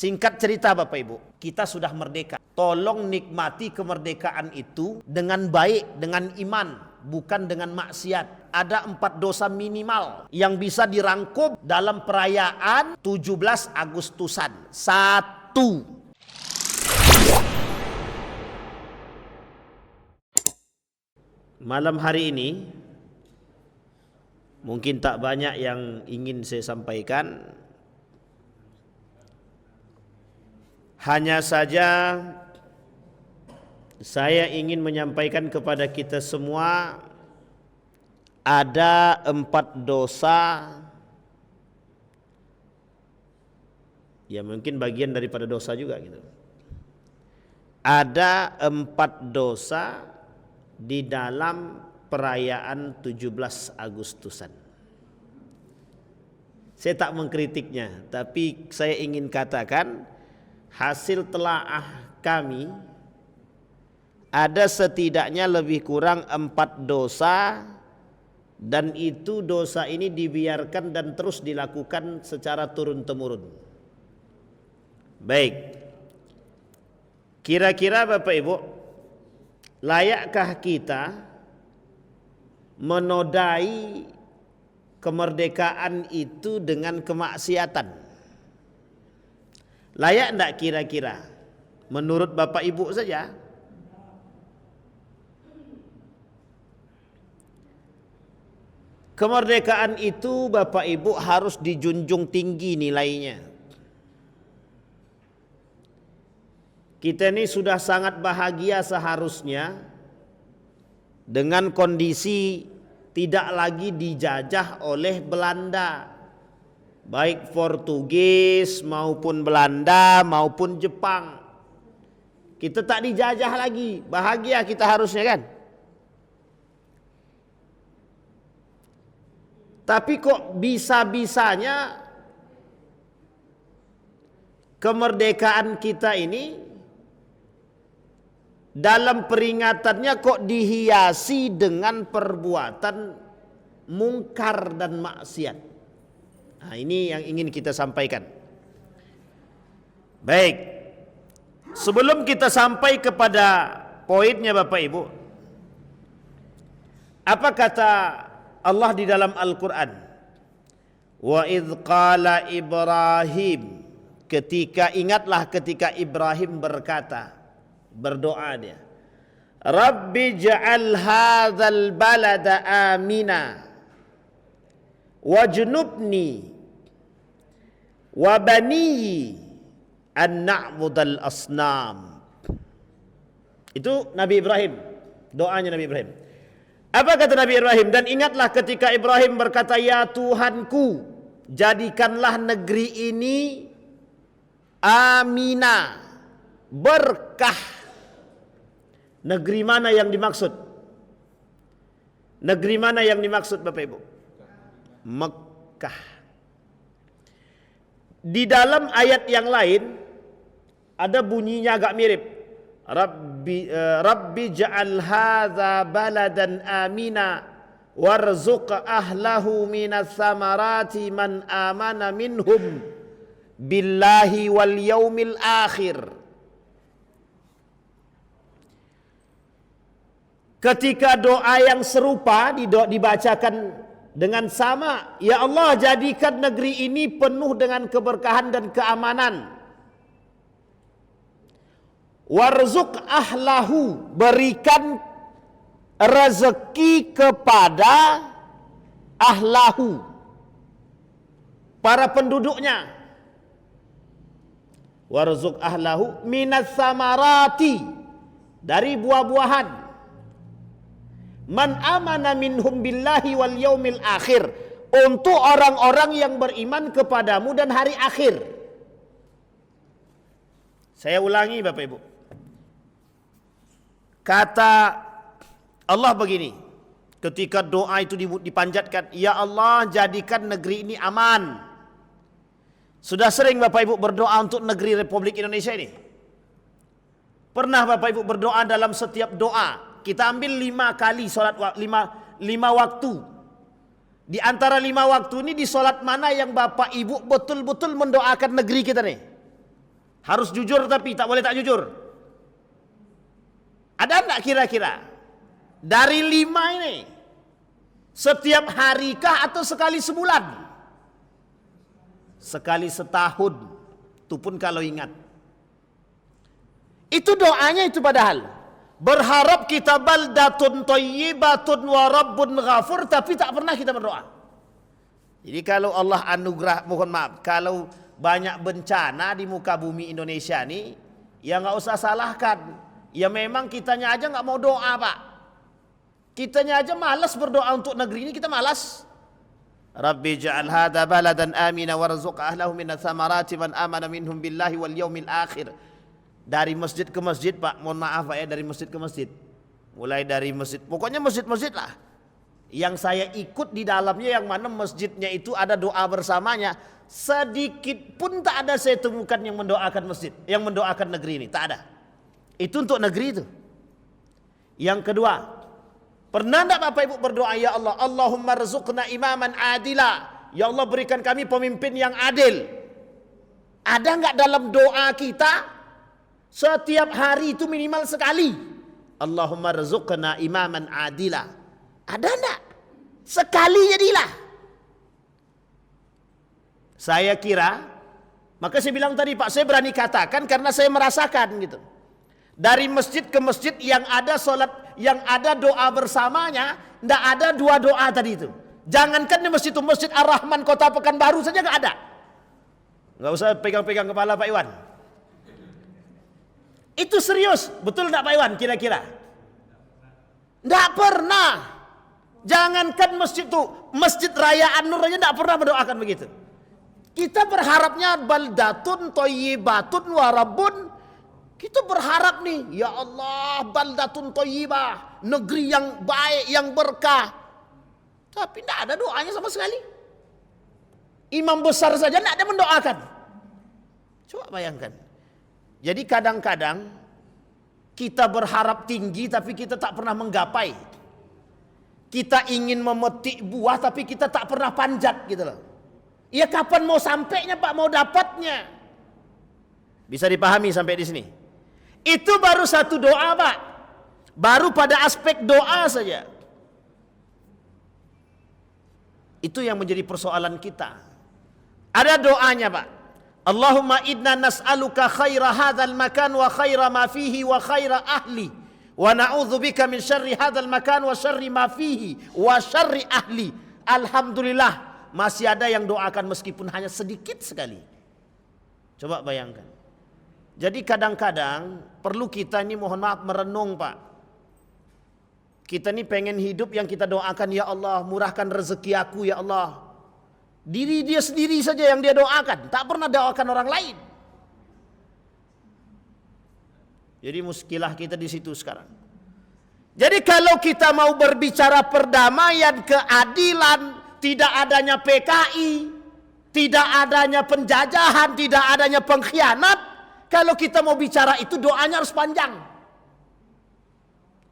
Singkat cerita Bapak Ibu, kita sudah merdeka. Tolong nikmati kemerdekaan itu dengan baik, dengan iman, bukan dengan maksiat. Ada 4 dosa minimal yang bisa dirangkum dalam perayaan 17 Agustusan. 1. Malam hari ini mungkin tak banyak yang ingin saya sampaikan. Hanya saja saya ingin menyampaikan kepada kita semua, ada 4 dosa, ya mungkin bagian daripada dosa juga gitu. Ada 4 dosa di dalam perayaan 17 Agustusan. Saya tak mengkritiknya, tapi saya ingin katakan hasil telaah kami ada setidaknya lebih kurang 4 dosa, dan itu dosa ini dibiarkan dan terus dilakukan secara turun-temurun. Baik, kira-kira Bapak Ibu, layakkah kita menodai kemerdekaan itu dengan kemaksiatan? Layak enggak kira-kira? Menurut Bapak Ibu saja. Kemerdekaan itu Bapak Ibu harus dijunjung tinggi nilainya. Kita ini sudah sangat bahagia seharusnya dengan kondisi tidak lagi dijajah oleh Belanda, baik Portugis maupun Belanda maupun Jepang. Kita tak dijajah lagi, bahagia kita harusnya kan. Tapi kok bisa-bisanya kemerdekaan kita ini dalam peringatannya kok dihiasi dengan perbuatan mungkar dan maksiat. Nah, ini yang ingin kita sampaikan. Baik, sebelum kita sampai kepada poinnya Bapak Ibu, apa kata Allah di dalam Al-Quran? Wa idh qala Ibrahim, ingatlah ketika Ibrahim berkata, berdoa dia, Rabbi ja'al hadzal balada amina wajnubni wa baniyi an na'budal asnam. Itu Nabi Ibrahim, doanya Nabi Ibrahim. Apa kata Nabi Ibrahim? Dan ingatlah ketika Ibrahim berkata, ya Tuhanku, jadikanlah negeri ini amina, berkah. Negeri mana yang dimaksud? Negeri mana yang dimaksud Bapak Ibu? Mekah. Di dalam ayat yang lain ada bunyinya agak mirip. Rabbi ja'al hadza baladan amina warzuq ahlahu minas samarati man amana minhum billahi wal yaumil akhir. Ketika doa yang serupa dibacakan dengan sama, ya Allah, jadikan negeri ini penuh dengan keberkahan dan keamanan. Warzuq ahlahu, berikan rezeki kepada ahlahu, para penduduknya. Warzuq ahlahu minas samarati, dari buah-buahan. Man amana minhum billahi wal yaumil akhir, untuk orang-orang yang beriman kepadamu dan hari akhir. Saya ulangi Bapak Ibu. Kata Allah begini, ketika doa itu dipanjatkan, ya Allah, jadikan negeri ini aman. Sudah sering Bapak Ibu berdoa untuk negeri Republik Indonesia ini? Pernah Bapak Ibu berdoa dalam setiap doa? Kita ambil 5 kali solat, 5 waktu. Di antara 5 waktu ini, di solat mana yang Bapak Ibu betul-betul mendoakan negeri kita nih? Harus jujur tapi tak boleh tak jujur. Ada enggak kira-kira? Dari 5 ini, setiap hari kah atau sekali sebulan? Sekali setahun. Itu pun kalau ingat. Itu doanya itu padahal. Berharap kita baldatun thayyibatun wa rabbun ghafur, tapi tak pernah kita berdoa. Jadi kalau Allah anugerah, mohon maaf, kalau banyak bencana di muka bumi Indonesia ini, ya nggak usah salahkan. Ya memang kitanya aja nggak mau doa, Pak. Kitanya aja malas berdoa untuk negeri ini, kita malas. Rabbi ja'al hadha baladan amina warzuq ahlahu minats thamarati man amana minhum billahi wal yaumil akhir. Dari masjid ke masjid, Pak, mohon maaf Pak ya, dari masjid ke masjid. Mulai dari masjid, pokoknya masjid-masjid lah. Yang saya ikut di dalamnya, yang mana masjidnya itu ada doa bersamanya, sedikit pun tak ada saya temukan yang mendoakan masjid, yang mendoakan negeri ini, tak ada. Itu untuk negeri itu. Yang kedua, pernah enggak Bapak Ibu berdoa, ya Allah, Allahumma rzuqna imaman adila, ya Allah berikan kami pemimpin yang adil. Ada enggak dalam doa kita setiap hari itu minimal sekali, Allahumma rzuqna imaman adila? Ada enggak? Sekali jadilah. Saya kira, maka saya bilang tadi Pak, saya berani katakan karena saya merasakan gitu. Dari masjid ke masjid yang ada sholat, yang ada doa bersamanya, ndak ada 2 doa tadi itu. Jangankan di masjid itu, Masjid Ar-Rahman Kota Pekanbaru saja nggak ada. Nggak usah pegang-pegang kepala Pak Iwan. Itu serius, betul ndak Pak Iwan kira-kira? Ndak pernah. Jangankan masjid itu, Masjid Raya An-Nur aja ndak pernah mendoakan begitu. Kita berharapnya baldatun thayyibatun wa rabbun. Kita berharap nih, ya Allah, baldatun thayyibah, negeri yang baik, yang berkah. Tapi tidak ada doanya sama sekali. Imam besar saja tidak ada mendoakan. Coba bayangkan. Jadi kadang-kadang kita berharap tinggi tapi kita tak pernah menggapai. Kita ingin memetik buah tapi kita tak pernah panjat gitu loh. Ya kapan mau sampainya Pak, mau dapatnya? Bisa dipahami sampai di sini? Itu baru satu doa Pak. Baru pada aspek doa saja. Itu yang menjadi persoalan kita. Ada doanya Pak. Allahumma inna nas'aluka khaira hadzal makan wa khaira ma fihi wa khaira ahli. Wa na'udzubika min syarri hadzal makan wa syarri ma fihi wa syarri ahli. Alhamdulillah masih ada yang doakan meskipun hanya sedikit sekali. Coba bayangkan. Jadi kadang-kadang perlu kita ini mohon maaf merenung Pak. Kita ini pengen hidup yang kita doakan, ya Allah murahkan rezeki aku ya Allah. Diri dia sendiri saja yang dia doakan, tak pernah doakan orang lain. Jadi muskilah kita di situ sekarang. Jadi kalau kita mau berbicara perdamaian, keadilan, tidak adanya PKI, tidak adanya penjajahan, tidak adanya pengkhianat, kalau kita mau bicara itu doanya harus panjang.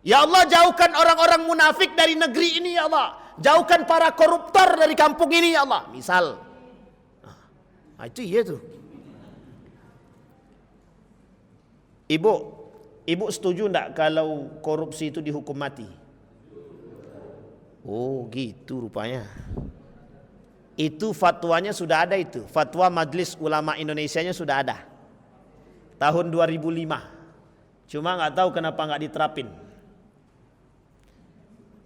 Ya Allah jauhkan orang-orang munafik dari negeri ini ya Allah. Jauhkan para koruptor dari kampung ini ya Allah. Misal. Nah, itu iya tuh. Ibu setuju enggak kalau korupsi itu dihukum mati? Oh gitu rupanya. Itu fatwanya sudah ada itu. Fatwa Majelis Ulama Indonesianya sudah ada. Tahun 2005. Cuma nggak tahu kenapa nggak diterapin.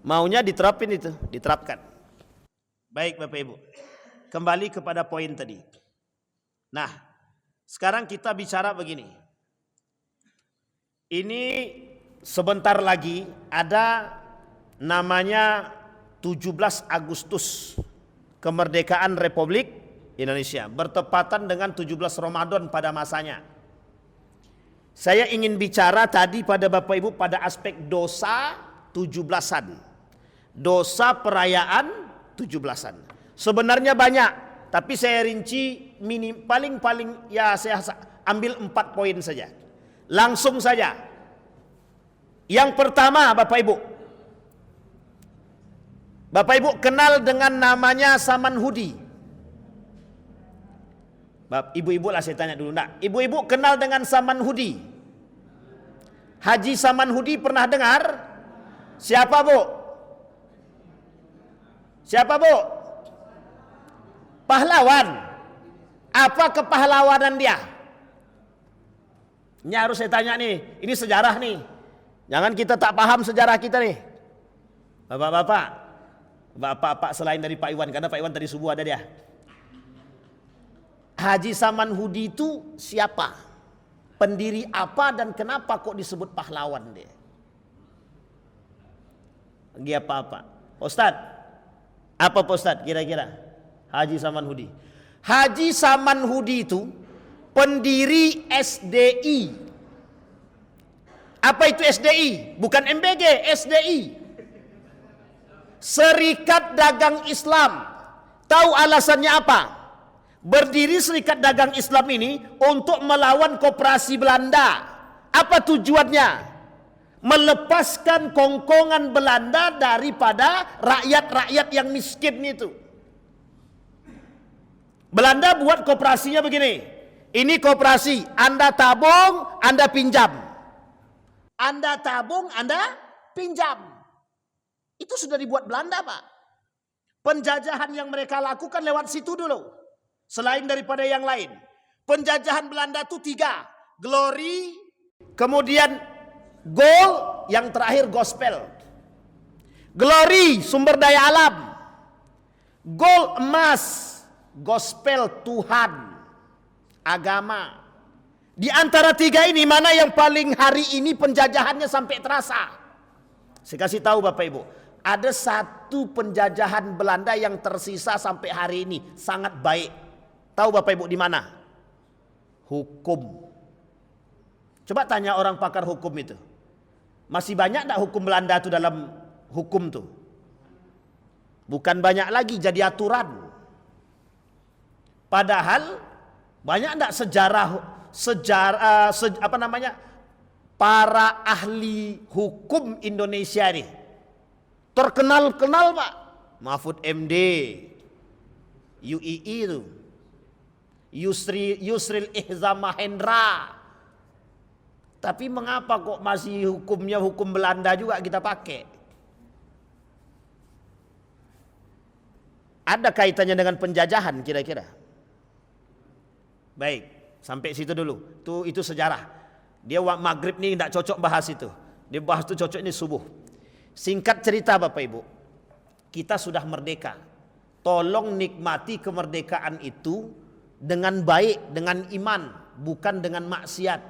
Maunya diterapin itu, diterapkan. Baik Bapak Ibu. Kembali kepada poin tadi. Nah, sekarang kita bicara begini. Ini sebentar lagi ada namanya 17 Agustus kemerdekaan Republik Indonesia, bertepatan dengan 17 Ramadan pada masanya. Saya ingin bicara tadi pada Bapak Ibu pada aspek dosa 17-an. Dosa perayaan 17-an. Sebenarnya banyak, tapi saya rinci paling ya saya ambil 4 poin saja. Langsung saja. Yang pertama Bapak Ibu. Bapak Ibu kenal dengan namanya Saman Hudi. Ibu-ibu lah saya tanya dulu. Nak, ibu-ibu kenal dengan Saman Hudi? Haji Saman Hudi pernah dengar? Siapa bu? Siapa bu? Pahlawan. Apa kepahlawanan dia? Ini harus saya tanya nih. Ini sejarah nih. Jangan kita tak paham sejarah kita nih. Bapak-bapak. Bapak-bapak selain dari Pak Iwan. Karena Pak Iwan tadi subuh ada dia. Haji Saman Hudi itu siapa? Pendiri apa dan kenapa kok disebut pahlawan dia? Lagi apa-apa? Ustadz, apa Pak Ustadz kira-kira? Haji Saman Hudi. Haji Saman Hudi itu pendiri SDI. Apa itu SDI? Bukan MBG, SDI. Serikat Dagang Islam. Tahu alasannya apa? Berdiri Serikat Dagang Islam ini untuk melawan koperasi Belanda. Apa tujuannya? Melepaskan kongkongan Belanda daripada rakyat-rakyat yang miskin itu. Belanda buat koperasinya begini. Ini koperasi, Anda tabung, Anda pinjam. Anda tabung, Anda pinjam. Itu sudah dibuat Belanda, Pak. Penjajahan yang mereka lakukan lewat situ dulu. Selain daripada yang lain. Penjajahan Belanda itu 3. Glory, kemudian gold, yang terakhir gospel. Glory, sumber daya alam. Gold, emas. Gospel, Tuhan. Agama. Di antara 3 ini, mana yang paling hari ini penjajahannya sampai terasa? Saya kasih tahu Bapak Ibu. Ada satu penjajahan Belanda yang tersisa sampai hari ini. Sangat baik. Tahu Bapak Ibu di mana? Hukum. Coba tanya orang pakar hukum itu. Masih banyak enggak hukum Belanda itu dalam hukum tuh? Bukan banyak lagi, jadi aturan. Padahal banyak enggak para ahli hukum Indonesia nih. Terkenal-kenal Pak. Mahfud MD, UII itu. Yusril Ihza Mahendra. Tapi mengapa kok masih hukumnya hukum Belanda juga kita pakai? Ada kaitannya dengan penjajahan kira-kira? Baik, sampai situ dulu. Itu sejarah. Dia maghrib nih tidak cocok bahas itu. Dia bahas itu cocok ini subuh. Singkat cerita Bapak Ibu, kita sudah merdeka. Tolong nikmati kemerdekaan itu dengan baik, dengan iman, bukan dengan maksiat.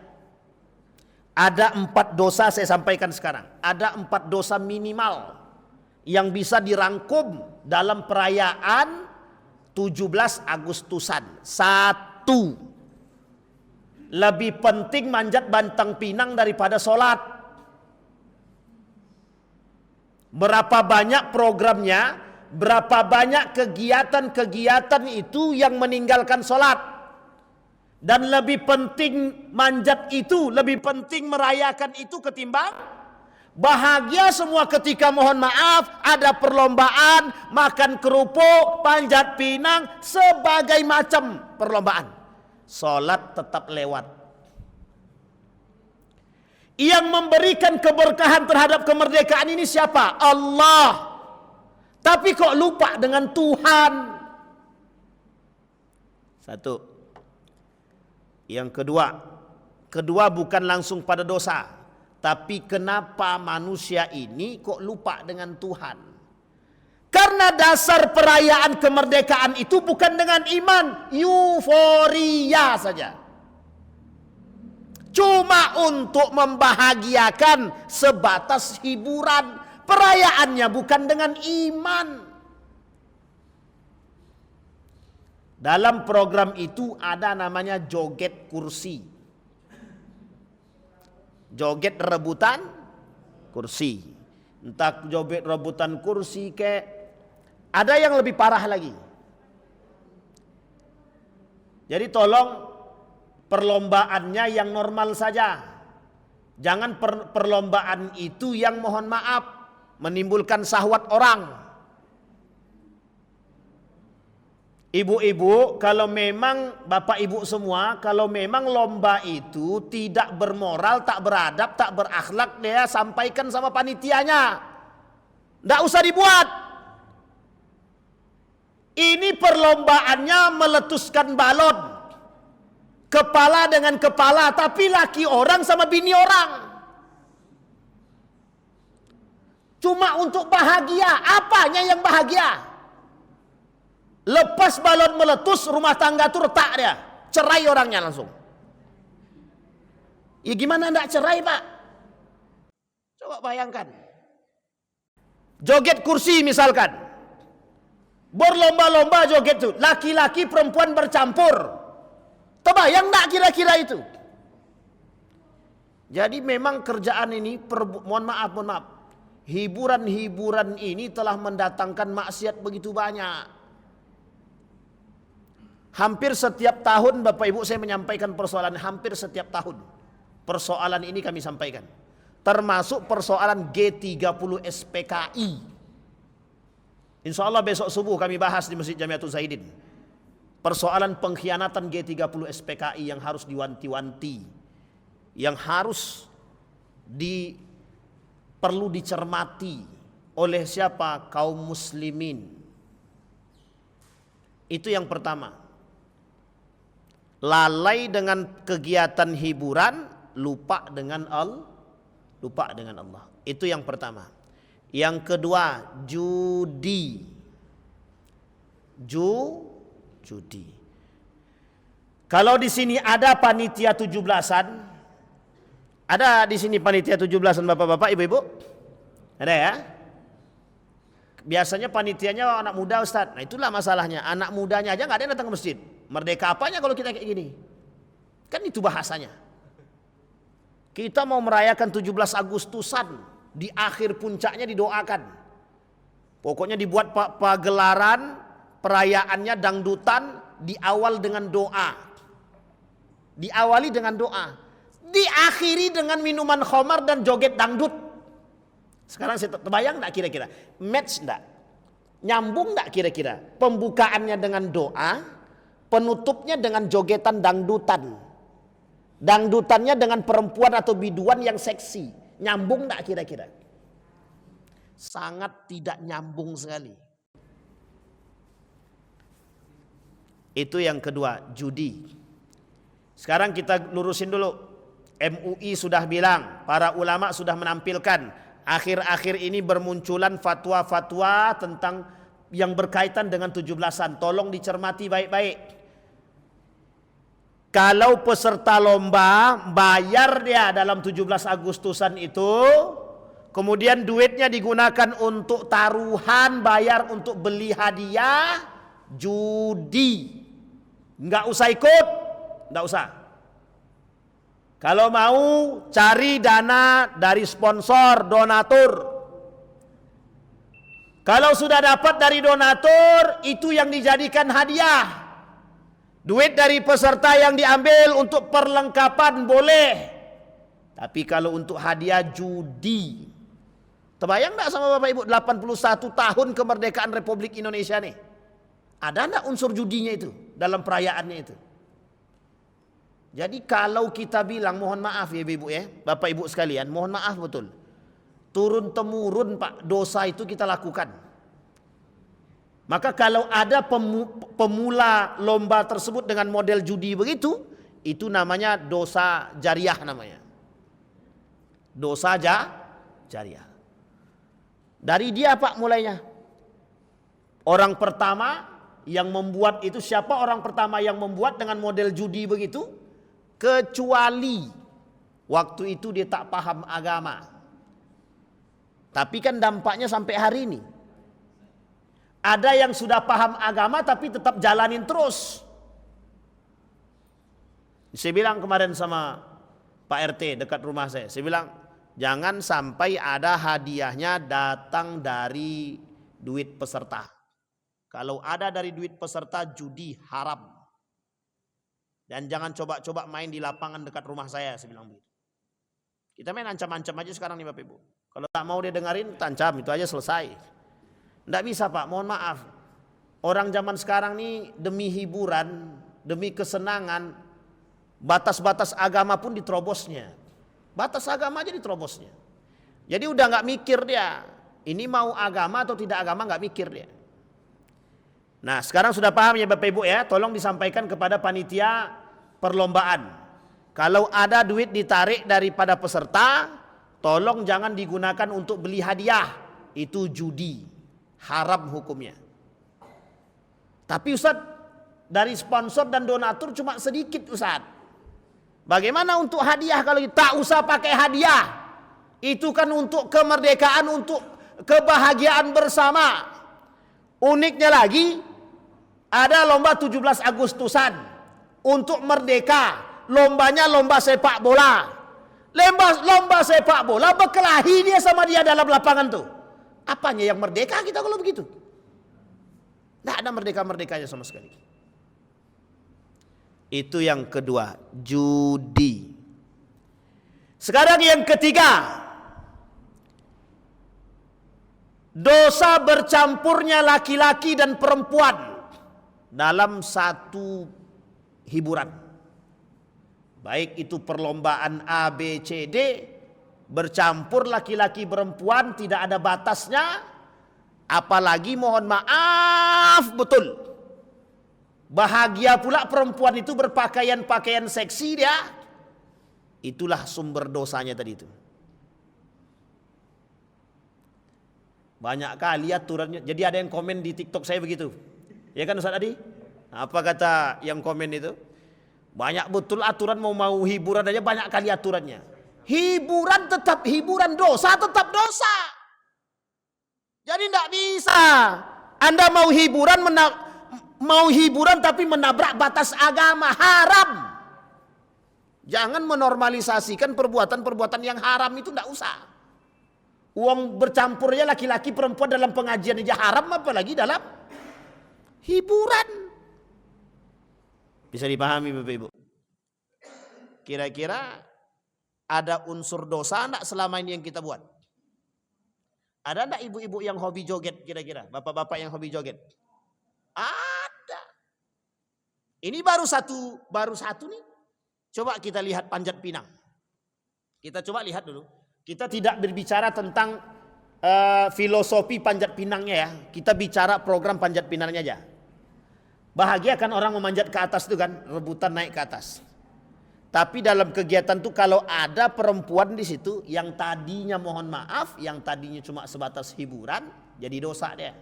Ada 4 dosa saya sampaikan sekarang. Ada 4 dosa minimal yang bisa dirangkum dalam perayaan 17 Agustusan. 1. Lebih penting manjat bantang pinang daripada sholat. Berapa banyak programnya, berapa banyak kegiatan-kegiatan itu yang meninggalkan sholat. Dan lebih penting manjat itu, lebih penting merayakan itu ketimbang bahagia semua ketika mohon maaf, ada perlombaan, makan kerupuk, panjat pinang, sebagai macam perlombaan. Sholat tetap lewat. Yang memberikan keberkahan terhadap kemerdekaan ini siapa? Allah. Tapi kok lupa dengan Tuhan? 1. Yang kedua bukan langsung pada dosa, tapi kenapa manusia ini kok lupa dengan Tuhan? Karena dasar perayaan kemerdekaan itu bukan dengan iman, euforia saja. Cuma untuk membahagiakan sebatas hiburan. Perayaannya bukan dengan iman. Dalam program itu ada namanya joget kursi. Joget rebutan kursi. Entah joget rebutan kursi kayak. Ada yang lebih parah lagi. Jadi tolong perlombaannya yang normal saja. Jangan perlombaan itu yang mohon maaf menimbulkan syahwat orang. Ibu-ibu, kalau memang bapak ibu semua, kalau memang lomba itu tidak bermoral, tak beradab, tak berakhlak, dia sampaikan sama panitianya. Tidak usah dibuat. Ini perlombaannya meletuskan balon. Kepala dengan kepala, tapi laki orang sama bini orang. Cuma untuk bahagia. Apanya yang bahagia? Lepas balon meletus, rumah tangga itu retak dia. Cerai orangnya langsung. Ya gimana enggak cerai, Pak? Coba bayangkan. Joget kursi misalkan. Berlomba-lomba joget itu. Laki-laki perempuan bercampur. Terbayang enggak kira-kira itu? Jadi memang kerjaan ini, mohon maaf. Hiburan-hiburan ini telah mendatangkan maksiat begitu banyak. Hampir setiap tahun Bapak Ibu saya menyampaikan persoalan, hampir setiap tahun persoalan ini kami sampaikan. Termasuk persoalan G30 SPKI. Insya Allah besok subuh kami bahas di Masjid Jamiatul Zaidin. Persoalan pengkhianatan G30 SPKI yang harus diwanti-wanti. Yang harus perlu dicermati oleh siapa? Kaum muslimin. Itu yang pertama. Lalai dengan kegiatan hiburan, lupa dengan Allah. Itu yang pertama. Yang kedua, judi. Judi. Kalau di sini ada panitia 17-an, ada di sini panitia 17-an bapak-bapak, ibu-ibu? Ada ya? Biasanya panitianya anak muda, Ustaz. Nah itulah masalahnya. Anak mudanya aja nggak ada yang datang ke masjid. Merdeka apanya kalau kita kayak gini? Kan itu bahasanya. Kita mau merayakan 17 Agustusan, di akhir puncaknya didoakan. Pokoknya dibuat pagelaran, perayaannya dangdutan, di awal dengan doa. Diawali dengan doa. Diakhiri dengan minuman khamar dan joget dangdut. Sekarang saya terbayang enggak kira-kira? Match enggak? Nyambung enggak kira-kira? Pembukaannya dengan doa, penutupnya dengan jogetan dangdutan. Dangdutannya dengan perempuan atau biduan yang seksi. Nyambung enggak kira-kira? Sangat tidak nyambung sekali. Itu yang kedua, judi. Sekarang kita lurusin dulu. MUI sudah bilang, para ulama sudah menampilkan, akhir-akhir ini bermunculan fatwa-fatwa tentang yang berkaitan dengan 17-an. Tolong dicermati baik-baik. Kalau peserta lomba bayar dia dalam 17 Agustusan itu, kemudian duitnya digunakan untuk taruhan, bayar untuk beli hadiah, judi. Enggak usah ikut, enggak usah. Kalau mau cari dana dari sponsor, donatur. Kalau sudah dapat dari donatur, itu yang dijadikan hadiah. Duit dari peserta yang diambil untuk perlengkapan boleh. Tapi kalau untuk hadiah judi. Terbayang enggak sama Bapak Ibu 81 tahun kemerdekaan Republik Indonesia nih? Ada enggak unsur judinya itu dalam perayaannya itu? Jadi kalau kita bilang, mohon maaf ya ibu ya, bapak ibu sekalian, mohon maaf betul. Turun temurun Pak, dosa itu kita lakukan. Maka kalau ada pemula lomba tersebut dengan model judi begitu, itu namanya dosa jariah namanya. Dosa jariah. Dari dia Pak mulainya. Orang pertama yang membuat itu, siapa orang pertama yang membuat dengan model judi begitu? Kecuali waktu itu dia tak paham agama. Tapi kan dampaknya sampai hari ini. Ada yang sudah paham agama tapi tetap jalanin terus. Saya bilang kemarin sama Pak RT dekat rumah saya bilang jangan sampai ada hadiahnya datang dari duit peserta. Kalau ada dari duit peserta, judi haram. Dan jangan coba-coba main di lapangan dekat rumah saya bilang begitu. Kita main ancam-ancam aja sekarang nih Bapak Ibu. Kalau tak mau dia dengerin, tancap, itu aja selesai. Tidak bisa Pak, mohon maaf. Orang zaman sekarang nih demi hiburan, demi kesenangan, batas-batas agama pun diterobosnya. Batas agama aja diterobosnya. Jadi udah nggak mikir dia, ini mau agama atau tidak agama nggak mikir dia. Nah sekarang sudah paham ya Bapak Ibu ya, tolong disampaikan kepada panitia perlombaan. Kalau ada duit ditarik daripada peserta, tolong jangan digunakan untuk beli hadiah, itu judi, haram hukumnya. Tapi Ustaz, dari sponsor dan donatur cuma sedikit Ustaz. Bagaimana untuk hadiah kalau tak usah pakai hadiah? Itu kan untuk kemerdekaan, untuk kebahagiaan bersama. Uniknya lagi, ada lomba 17 Agustusan untuk merdeka. Lombanya lomba sepak bola. Lomba sepak bola berkelahi dia sama dia dalam lapangan tuh. Apanya yang merdeka kita kalau begitu? Tidak ada merdeka-merdekanya sama sekali. Itu yang kedua, judi. Sekarang yang ketiga, dosa bercampurnya laki-laki dan perempuan dalam satu hiburan. Baik itu perlombaan A, B, C, D, bercampur laki-laki perempuan tidak ada batasnya. Apalagi mohon maaf betul, bahagia pula perempuan itu berpakaian-pakaian seksi dia. Itulah sumber dosanya tadi itu. Banyak kali aturannya. Jadi ada yang komen di TikTok saya begitu. Ya kan Ustaz Adi? Apa kata yang komen itu? Banyak betul aturan, mau hiburan aja banyak kali aturannya. Hiburan tetap hiburan, dosa tetap dosa. Jadi tidak bisa Anda mau hiburan tapi menabrak batas agama, haram. Jangan menormalisasikan perbuatan-perbuatan yang haram itu, tidak usah. Uang bercampurnya laki-laki perempuan dalam pengajian aja haram, apalagi dalam hiburan. Bisa dipahami Bapak Ibu? Kira-kira ada unsur dosa enggak selama ini yang kita buat? Ada enggak ibu-ibu yang hobi joget kira-kira? Bapak-bapak yang hobi joget? Ada. Ini baru satu nih. Coba kita lihat Panjat Pinang. Kita coba lihat dulu. Kita tidak berbicara tentang filosofi Panjat Pinangnya ya. Kita bicara program Panjat Pinangnya aja. Bahagia kan orang memanjat ke atas itu kan, rebutan naik ke atas. Tapi dalam kegiatan itu kalau ada perempuan di situ yang tadinya mohon maaf, yang tadinya cuma sebatas hiburan, jadi dosa dia.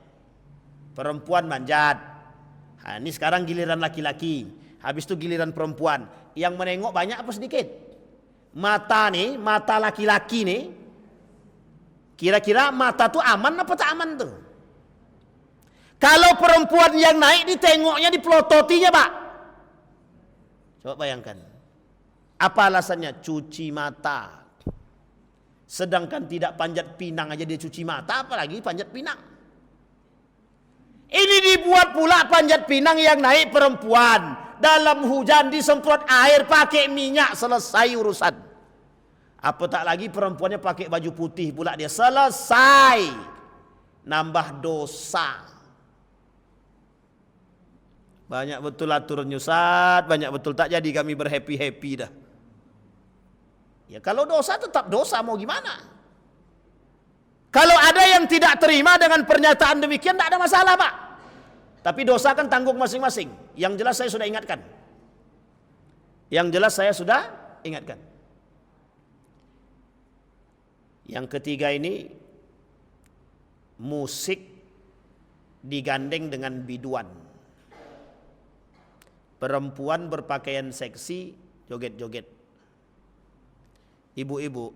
Perempuan manjat. Nah, ini sekarang giliran laki-laki. Habis itu giliran perempuan. Yang menengok banyak apa sedikit? Mata nih, mata laki-laki nih. Kira-kira mata tuh aman apa tak aman tuh? Kalau perempuan yang naik ditengoknya, dipelototinya Pak. Coba bayangkan. Apa alasannya? Cuci mata. Sedangkan tidak panjat pinang aja dia cuci mata, apalagi panjat pinang. Ini dibuat pula panjat pinang yang naik perempuan. Dalam hujan disemprot air pakai minyak, selesai urusan. Apa tak lagi perempuannya pakai baju putih pula dia, selesai. Nambah dosa. Banyak betul aturannya Ustaz, banyak betul, tak jadi kami berhappy-happy dah. Ya kalau dosa tetap dosa, mau gimana? Kalau ada yang tidak terima dengan pernyataan demikian, tidak ada masalah Pak. Tapi dosa kan tanggung masing-masing. Yang jelas saya sudah ingatkan. Yang ketiga ini, musik digandeng dengan biduan. Perempuan berpakaian seksi, joget-joget. Ibu-ibu,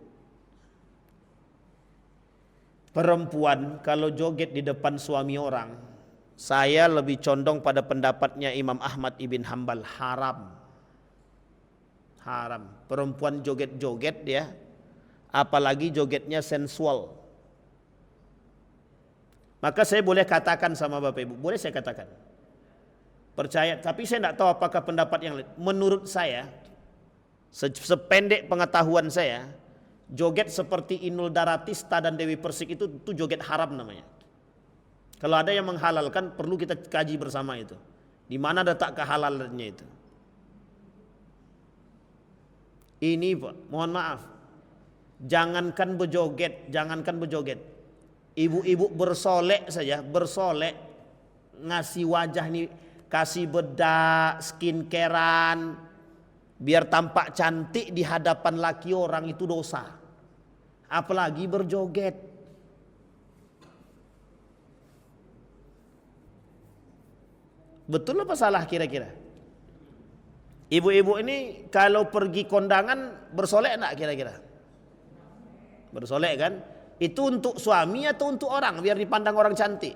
perempuan kalau joget di depan suami orang, saya lebih condong pada pendapatnya Imam Ahmad ibn Hanbal, haram. Haram. Perempuan joget-joget ya, apalagi jogetnya sensual. Maka saya boleh katakan sama Bapak Ibu, boleh saya katakan. Percaya, tapi saya tidak tahu apakah pendapat yang lain. Menurut saya, sependek pengetahuan saya, joget seperti Inul Daratista dan Dewi Persik itu joget haram namanya. Kalau ada yang menghalalkan, perlu kita kaji bersama itu. Di mana letak kehalalannya itu? Ini Pak, mohon maaf. Jangankan berjoget. Ibu-ibu bersolek saja, ngasih wajah nih, kasih bedak, skincarean, biar tampak cantik di hadapan laki orang, itu dosa. Apalagi berjoget. Betul apa salah kira-kira? Ibu-ibu ini kalau pergi kondangan bersolek enggak kira-kira? Bersolek kan? Itu untuk suami atau untuk orang biar dipandang orang cantik?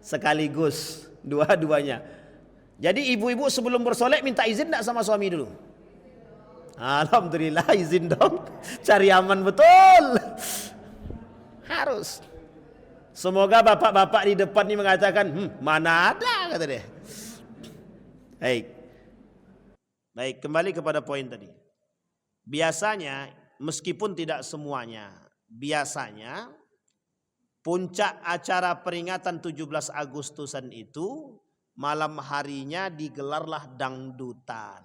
Sekaligus, dua-duanya. Jadi ibu-ibu sebelum bersolek minta izin enggak sama suami dulu? Alhamdulillah izin dong. Cari aman betul. Harus. Semoga bapak-bapak di depan ini mengatakan, mana ada, kata dia. Baik, kembali kepada poin tadi. Biasanya, meskipun tidak semuanya, biasanya puncak acara peringatan 17 Agustusan itu malam harinya digelarlah dangdutan.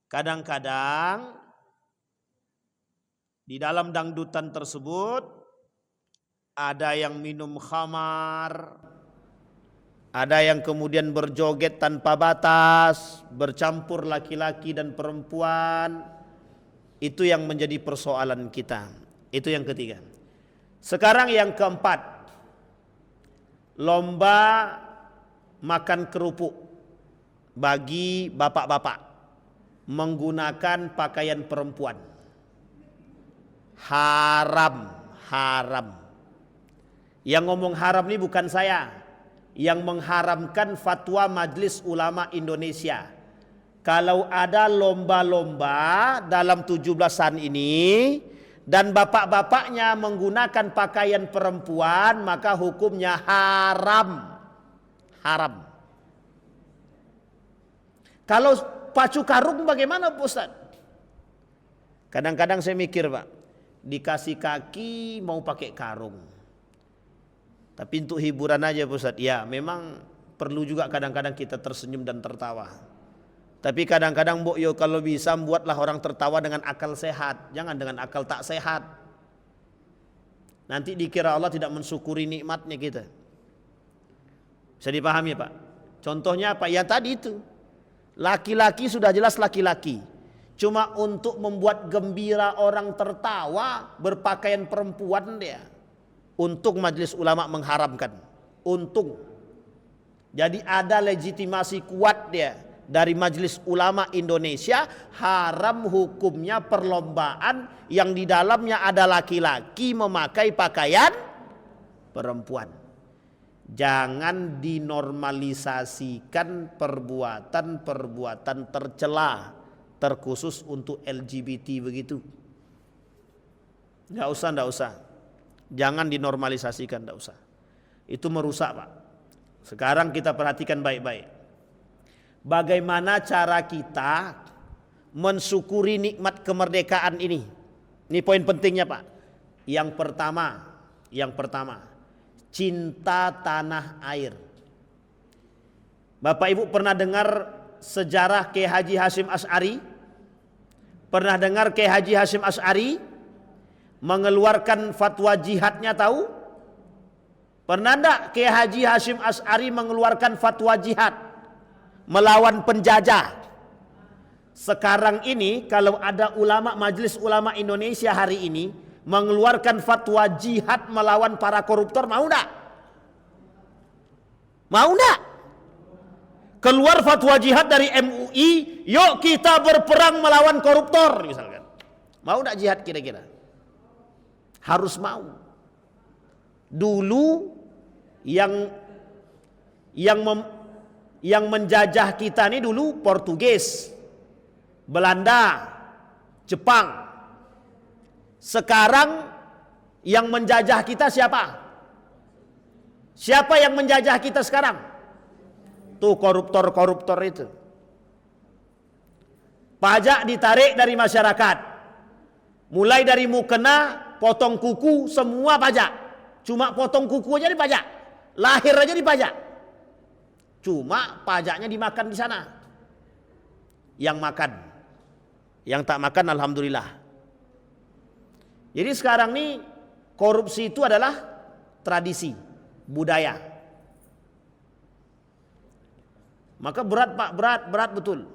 Kadang-kadang di dalam dangdutan tersebut ada yang minum khamar, ada yang kemudian berjoget tanpa batas, bercampur laki-laki dan perempuan. Itu yang menjadi persoalan kita. Itu yang ketiga. Sekarang yang keempat, lomba makan kerupuk bagi bapak-bapak menggunakan pakaian perempuan. Haram. Yang ngomong haram ini bukan saya. Yang mengharamkan fatwa Majelis Ulama Indonesia. Kalau ada lomba-lomba dalam 17-an ini dan bapak-bapaknya menggunakan pakaian perempuan, maka hukumnya haram. Kalau pacu karung bagaimana Pak Ustaz? Kadang-kadang saya mikir Pak, dikasih kaki mau pakai karung. Tapi untuk hiburan aja Pak Ustaz. Ya memang perlu juga kadang-kadang kita tersenyum dan tertawa. Tapi kadang-kadang Mbok Yo kalau bisa buatlah orang tertawa dengan akal sehat. Jangan dengan akal tak sehat. Nanti dikira Allah tidak mensyukuri nikmatnya kita. Bisa dipahami Pak? Contohnya apa? Ya tadi itu. Laki-laki sudah jelas laki-laki. Cuma untuk membuat gembira orang tertawa berpakaian perempuan dia. Untung Majelis Ulama mengharamkan. Untung. Jadi ada legitimasi kuat dia dari Majelis Ulama Indonesia, haram hukumnya perlombaan yang di dalamnya ada laki-laki memakai pakaian perempuan. Jangan dinormalisasikan perbuatan-perbuatan tercela terkhusus untuk LGBT begitu. Enggak usah. Jangan dinormalisasikan, enggak usah. Itu merusak Pak. Sekarang kita perhatikan baik-baik. Bagaimana cara kita mensyukuri nikmat kemerdekaan ini? Ini poin pentingnya Pak. Yang pertama, cinta tanah air. Bapak Ibu pernah dengar sejarah Kiai Haji Hasyim Asy'ari? Pernah dengar Kiai Haji Hasyim Asy'ari mengeluarkan fatwa jihadnya tahu? Pernah enggak Kiai Haji Hasyim Asy'ari mengeluarkan fatwa jihad melawan penjajah? Sekarang ini kalau ada ulama Majelis Ulama Indonesia hari ini mengeluarkan fatwa jihad melawan para koruptor, mau enggak? Mau enggak? Keluar fatwa jihad dari MUI, yuk kita berperang melawan koruptor misalkan. Mau enggak jihad kira-kira? Harus mau. Dulu yang menjajah kita ini dulu Portugis, Belanda, Jepang. Sekarang yang menjajah kita siapa? Siapa yang menjajah kita sekarang? Tuh koruptor-koruptor itu. Pajak ditarik dari masyarakat. Mulai dari mukena, potong kuku, semua pajak. Cuma potong kuku aja dipajak, lahir aja dipajak. Cuma pajaknya dimakan di sana. Yang makan, yang tak makan alhamdulillah. Jadi sekarang nih korupsi itu adalah tradisi, budaya. Maka berat Pak, berat betul.